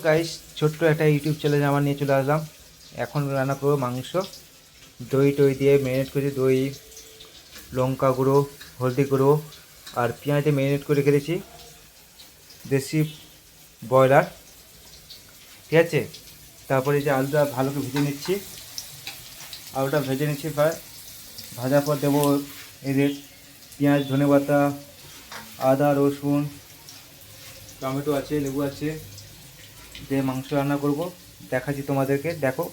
Guys, ছোট্ট একটা YouTube চ্যানেলে আমার নিয়ে চলে আসলাম। এখন রান্না করবো মাংস। দই টই দিয়ে ম্যারিনেট করেছি, দই, লঙ্কা গুঁড়ো, হলদি গুঁড়ো আর পেঁয়াজ দিয়ে ম্যারিনেট করে রেখেছি। দেশি ব্রয়লার, ঠিক আছে। তারপরে যে আলুটা ভালো করে ভেজে নিচ্ছি, আলুটা ভেজে নিচ্ছি প্রায়। ভাজার পর দেবো এদের পেঁয়াজ, ধনেপাতা, আদা, রসুন, টমেটো আছে, লেবু আছে, দিয়ে মাংস রান্না করব। দেখাচ্ছি তোমাদেরকে, দেখো।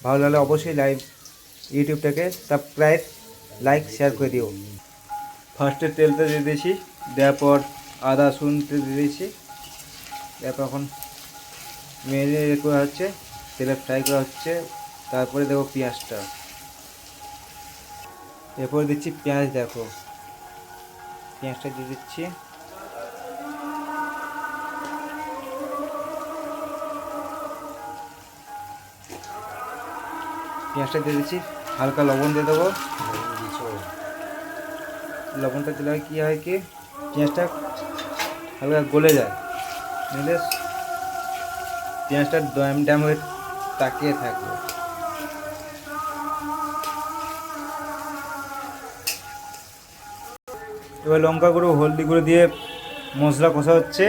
ভালো লাগলে অবশ্যই ইউটিউবটাকে সাবস্ক্রাইব, লাইক, শেয়ার করে দিও। ফার্স্টে তেলটা দিয়ে দিয়েছি, দেওয়ার পর আদা রসুন দিয়ে দিয়েছি। তারপর এখন মেরিনেট করা হচ্ছে, তেলে ফ্রাই করা হচ্ছে। তারপরে দেখো পেঁয়াজটা, এরপরে দিচ্ছি পেঁয়াজ। দেখো পেঁয়াজটা দিয়ে দিচ্ছি। পেঁয়াজটা দিয়ে দিচ্ছি, হালকা লবণ দিয়ে দেবো। লবণটা দিলে কী হয় কি, পেঁয়াজটা হালকা গলে যায়, নিলে পেঁয়াজটা ড্যাম ড্যাম হয়ে তাকিয়ে থাকবে। এবার লঙ্কা গুঁড়ো, হলদি গুঁড়ো দিয়ে মশলা কষা হচ্ছে।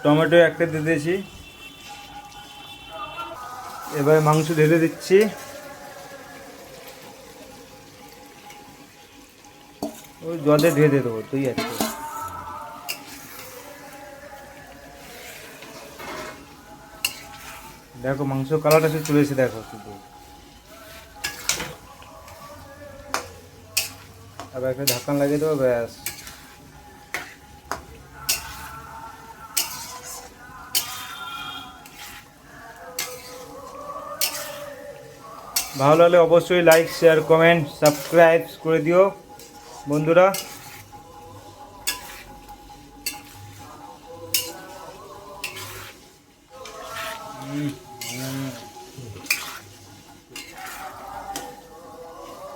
টমেটো একটা দিয়ে দিয়েছি। এবার মাংস ঢেলে দিচ্ছি। ওই জলে ঢেলে দেবো, তুই আছে। দেখো মাংস কালারটা সে চলে এসে, দেখো শুধু। আবার একটা ঢাকনা লাগিয়ে দেবো, ব্যাস। ভালো লাগলে অবশ্যই লাইক, শেয়ার, কমেন্ট, সাবস্ক্রাইব করে দিও বন্ধুরা।